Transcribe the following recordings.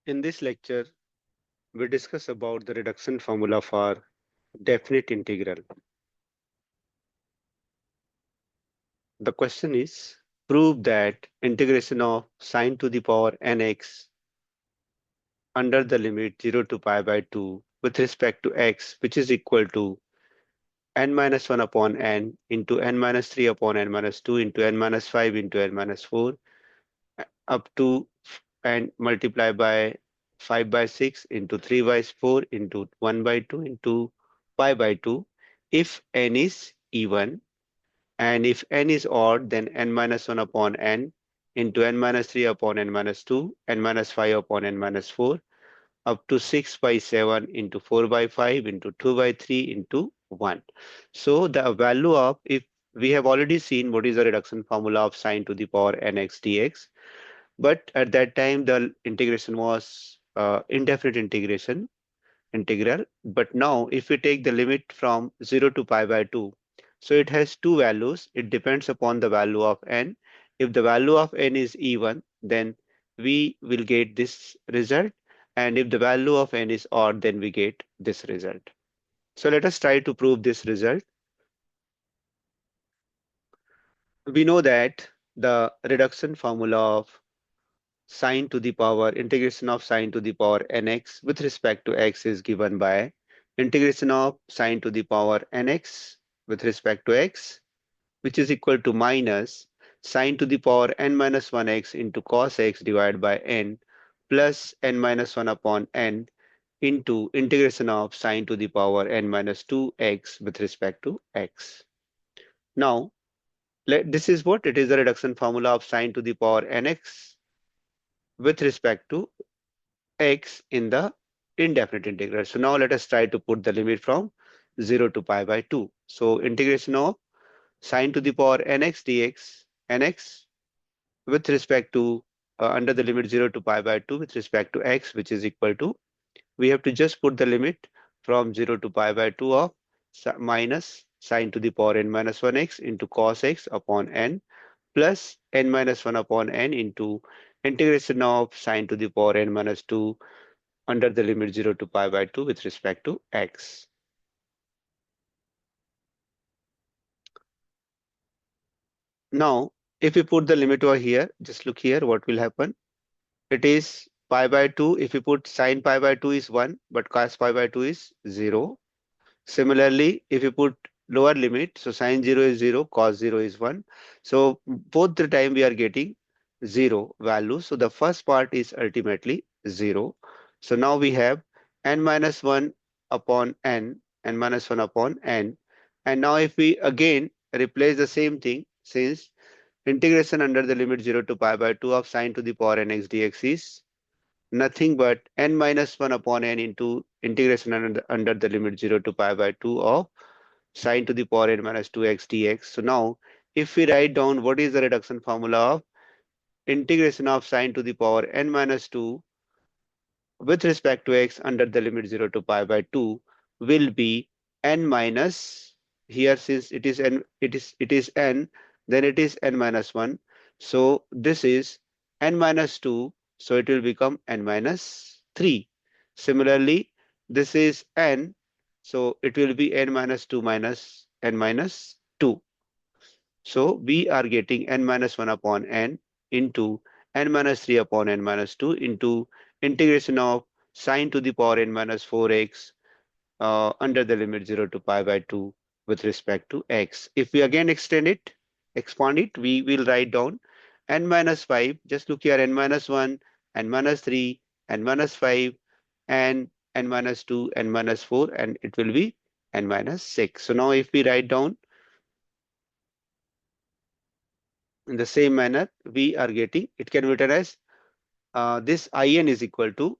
In this lecture, we discuss about the reduction formula for definite integral. The question is, prove that integration of sine to the power nx under the limit 0 to pi by 2 with respect to x, which is equal to n minus 1 upon n into n minus 3 upon n minus 2 into n minus 5 into n minus 4 up to and multiply by 5 by 6 into 3 by 4 into 1 by 2 into pi by 2 if n is even, and if n is odd, then n minus 1 upon n into n minus 3 upon n minus 2, n minus 5 upon n minus 4 up to 6 by 7 into 4 by 5 into 2 by 3 into 1. So the value of, if we have already seen what is the reduction formula of sine to the power nx dx, but at that time the integration was indefinite integral. But now if we take the limit from 0 to pi by 2, so it has two values. It depends upon the value of n. If the value of n is even, then we will get this result, and if the value of n is odd, then we get this result. So let us try to prove this result. We know that the reduction formula of sine to the power integration of sine to the power nx with respect to x is given by integration of sine to the power nx with respect to x, which is equal to minus sine to the power n minus 1x into cos x divided by n plus n minus 1 upon n into integration of sine to the power n minus 2x with respect to x. Now, this is what it is, the reduction formula of sine to the power nx with respect to x in the indefinite integral. So now let us try to put the limit from 0 to pi by 2. So integration of sine to the power nx dx, nx with respect to under the limit 0 to pi by 2 with respect to x, which is equal to, we have to just put the limit from 0 to pi by 2 of minus sine to the power n minus 1x into cos x upon n plus n minus 1 upon n into integration of sine to the power n minus 2 under the limit 0 to pi by 2 with respect to x. Now, if we put the limit over here, just look here, what will happen? It is pi by 2. If you put sine pi by 2 is 1, but cos pi by 2 is 0. Similarly, if you put lower limit, so sine 0 is 0, cos 0 is 1. So both the time we are getting 0 value. So the first part is ultimately 0. So now we have n minus 1 upon n minus 1 upon n. And now if we again replace the same thing, since integration under the limit 0 to pi by 2 of sine to the power nx dx is nothing but n minus 1 upon n into integration under the limit 0 to pi by 2 of sine to the power n minus 2x dx. So now, if we write down what is the reduction formula of integration of sine to the power n minus 2 with respect to x under the limit 0 to pi by 2 will be n minus, here since it is n, then it is n minus 1. So this is n minus 2, so it will become n minus 3. Similarly, this is n, so it will be n minus 2 minus n minus 2. So we are getting n minus 1 upon n into n minus 3 upon n minus 2 into integration of sine to the power n minus 4x under the limit 0 to pi by 2 with respect to x. If we again expand it, we will write down n minus 5. Just look here, n minus 1, n minus 3, n minus 5, and n minus 2, n minus 4, and it will be n minus 6. So now if we write down in the same manner, we are getting, it can be written as this in is equal to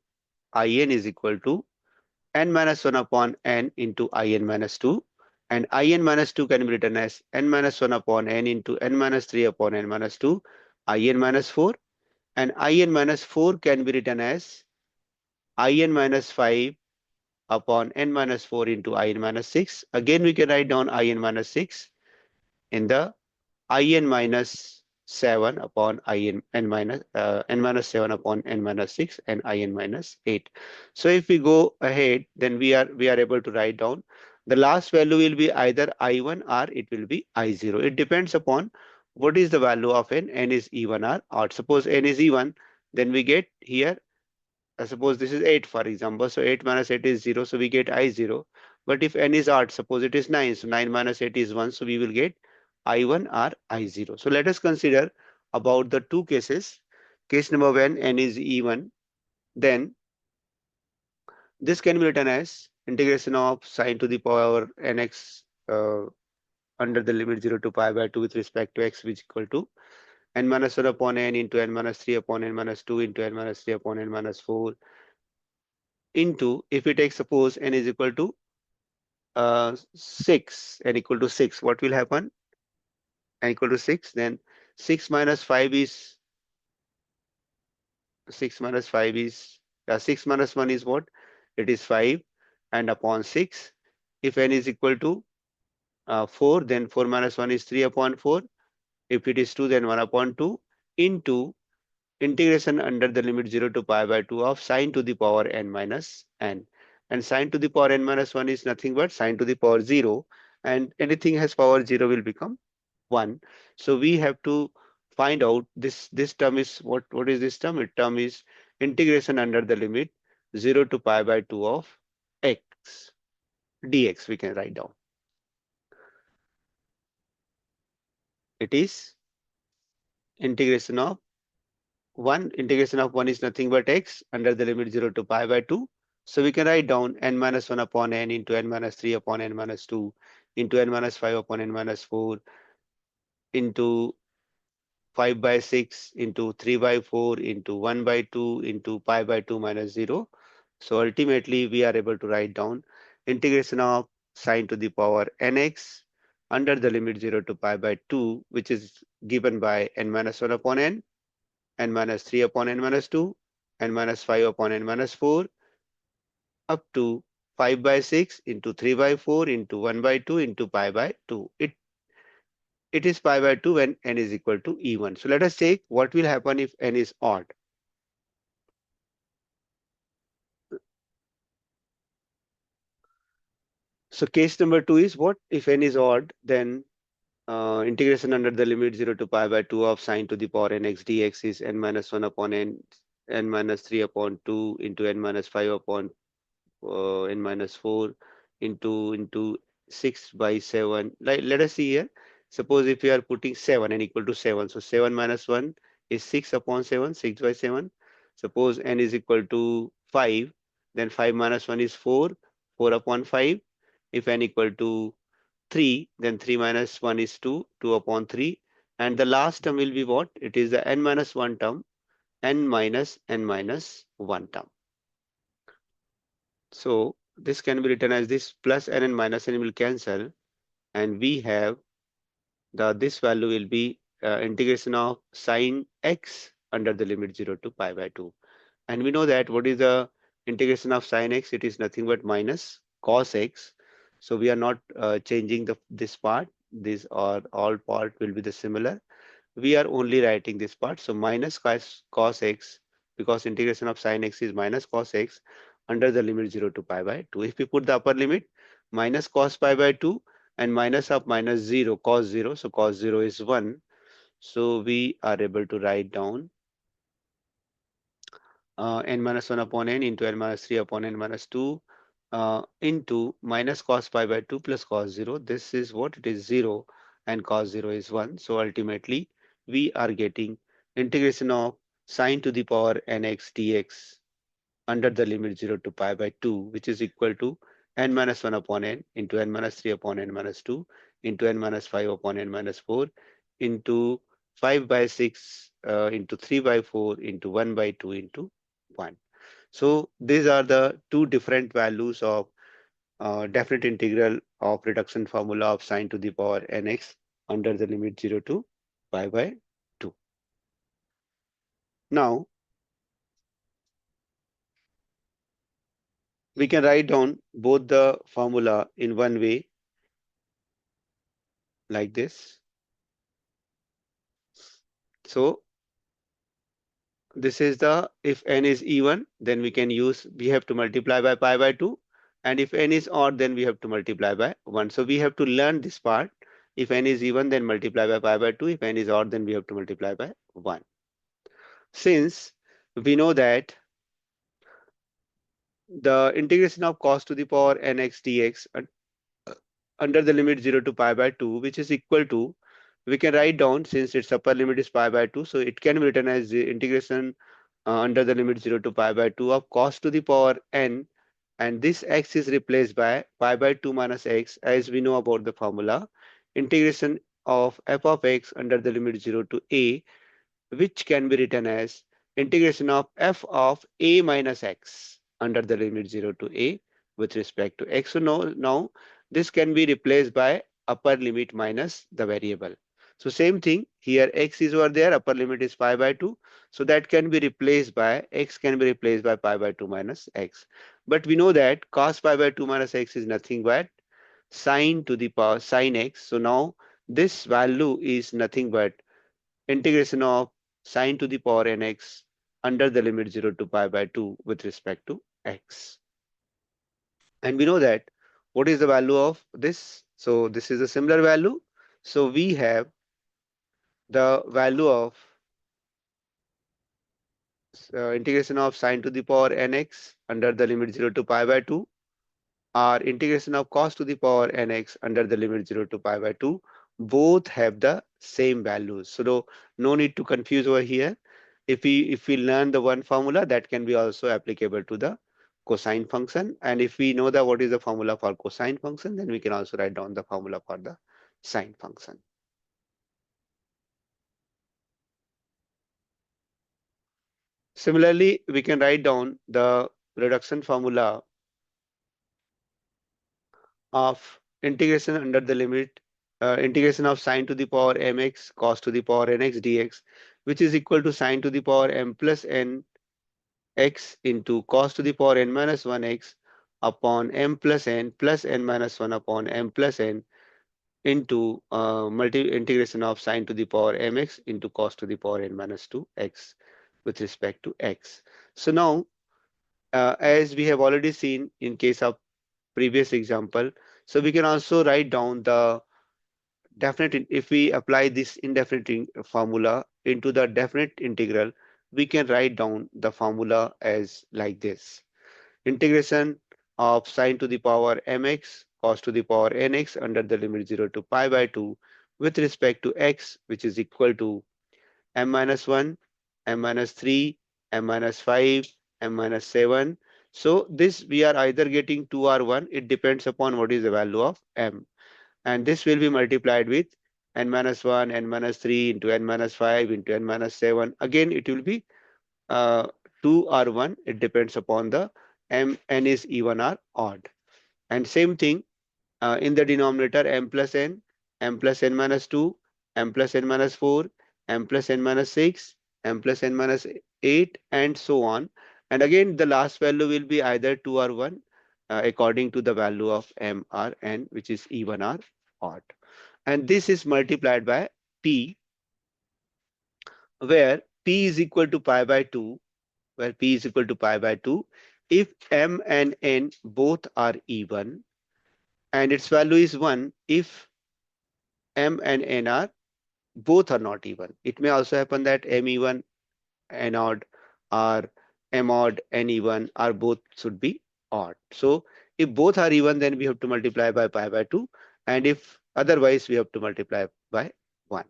n minus 1 upon n into in minus 2, and in minus 2 can be written as n minus 1 upon n into n minus 3 upon n minus 2 in minus 4, and in minus 4 can be written as in minus 5 upon n minus 4 into in minus 6. Again we can write down in minus 6 in the in minus 7 upon n minus n minus 7 upon n minus 6 and in minus 8. So if we go ahead, then we are able to write down the last value will be either I1 or it will be I0. It depends upon what is the value of n is even or odd. Suppose n is even, then we get here, suppose this is 8 for example, so 8 minus 8 is 0, so we get I0. But if n is odd, suppose it is 9, so 9 minus 8 is 1, so we will get I1 or I0. So let us consider about the two cases. Case number 1, n is even, then this can be written as integration of sine to the power nx under the limit 0 to pi by 2 with respect to x, which is equal to n minus 1 upon n into n minus 3 upon n minus 2 into n minus 3 upon n minus 4 into, if we take suppose n is equal to 6, n equal to 6, what will happen? N equal to 6, then 6 minus 5 is 6 minus 5 is 6 minus 1 is what? It is 5 and upon 6. If n is equal to 4, then 4 minus 1 is 3 upon 4. If it is 2, then 1 upon 2 into integration under the limit 0 to pi by 2 of sine to the power n minus n. And sine to the power n minus 1 is nothing but sine to the power 0, and anything has power 0 will become 1. So we have to find out this term is what is this term? It term is integration under the limit 0 to pi by 2 of x dx. We can write down. It is integration of 1. Integration of 1 is nothing but x under the limit 0 to pi by 2. So we can write down n minus 1 upon n into n minus 3 upon n minus 2 into n minus 5 upon n minus 4 into 5 by 6 into 3 by 4 into 1 by 2 into pi by 2 minus 0. So ultimately we are able to write down integration of sine to the power nx under the limit 0 to pi by 2, which is given by n minus 1 upon n minus 3 upon n minus 2, n minus 5 upon n minus 4, up to 5 by 6 into 3 by 4 into 1 by 2 into pi by 2. It is pi by 2 when n is equal to even. So let us take what will happen if n is odd. So case number 2 is what? If n is odd, then integration under the limit 0 to pi by 2 of sine to the power nx dx is n minus 1 upon n minus 3 upon 2 into n minus 5 upon n minus 4 into 6 by 7. Like, let us see here. Suppose if we are putting 7 n equal to 7. So 7 minus 1 is 6 upon 7, 6 by 7. Suppose n is equal to 5, then 5 minus 1 is 4, 4 upon 5. If n equal to 3, then 3 minus 1 is 2, 2 upon 3. And the last term will be what? It is the n minus 1 term, n minus 1 term. So this can be written as this plus n and minus n will cancel, and we have this value will be integration of sine x under the limit 0 to pi by 2. And we know that what is the integration of sine x? It is nothing but minus cos x. So we are not changing this part. This or all part will be the similar. We are only writing this part. So minus cos x, because integration of sine x is minus cos x under the limit 0 to pi by 2. If we put the upper limit, minus cos pi by 2 and minus of minus 0, cos 0. So cos 0 is 1. So we are able to write down n minus 1 upon n into n minus 3 upon n minus 2 into minus cos pi by 2 plus cos 0. This is what it is 0 and cos 0 is 1. So ultimately we are getting integration of sine to the power nx dx under the limit 0 to pi by 2, which is equal to n minus 1 upon n into n minus 3 upon n minus 2 into n minus 5 upon n minus 4 into 5 by 6 into 3 by 4 into 1 by 2 into 1. So these are the two different values of definite integral of reduction formula of sine to the power nx under the limit 0 to pi by 2. Now we can write down both the formula in one way like this. So this is the, if n is even, then we have to multiply by pi by 2. And if n is odd, then we have to multiply by 1. So we have to learn this part. If n is even, then multiply by pi by 2. If n is odd, then we have to multiply by 1. Since we know that the integration of cos to the power nx dx under the limit 0 to pi by 2, which is equal to, we can write down, since its upper limit is pi by 2, so it can be written as the integration under the limit 0 to pi by 2 of cos to the power n, and this x is replaced by pi by 2 minus x, as we know about the formula, integration of f of x under the limit 0 to a, which can be written as integration of f of a minus x under the limit 0 to a with respect to x. So now this can be replaced by upper limit minus the variable. So same thing here, x is over there, upper limit is pi by 2. So that can be replaced by, x can be replaced by pi by 2 minus x. But we know that cos pi by 2 minus x is nothing but sine to the power sine x. So now this value is nothing but integration of sine to the power nx under the limit 0 to pi by 2 with respect to x. And we know that what is the value of this? So this is a similar value. So we have the value of integration of sine to the power nx under the limit 0 to pi by 2, or integration of cos to the power nx under the limit 0 to pi by 2, both have the same values. So no need to confuse over here. If we learn the one formula, that can be also applicable to the cosine function. And if we know that what is the formula for cosine function, then we can also write down the formula for the sine function. Similarly, we can write down the reduction formula of integration under the limit integration of sine to the power mx cos to the power nx dx, which is equal to sine to the power m plus n x into cos to the power n minus 1 x upon m plus n minus 1 upon m plus n into integration of sine to the power mx into cos to the power n minus 2 x with respect to x. So now, as we have already seen in case of previous example, so we can also write down the definite, if we apply this indefinite formula into the definite integral, we can write down the formula as like this. Integration of sine to the power mx cos to the power nx under the limit 0 to pi by 2 with respect to x, which is equal to m minus 1, m minus 3, m minus 5, m minus 7. So this we are either getting 2 or 1. It depends upon what is the value of m. And this will be multiplied with n minus 1, n minus 3 into n minus 5 into n minus 7. Again, it will be 2 or 1. It depends upon the n is even or odd. And same thing in the denominator, m plus n minus 2, m plus n minus 4, m plus n minus 6, m plus n minus 8, and so on. And again, the last value will be either 2 or 1 according to the value of m or n, which is even or odd. And this is multiplied by p, where p is equal to pi by 2, where p is equal to pi by 2, if m and n both are even, and its value is 1 if m and n are both are not even. It may also happen that m even, n odd, or m odd, n even, or both should be odd. So if both are even, then we have to multiply by pi by 2, and if otherwise, we have to multiply by 1.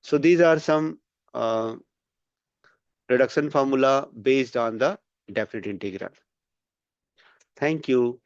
So these are some reduction formula based on the definite integral. Thank you.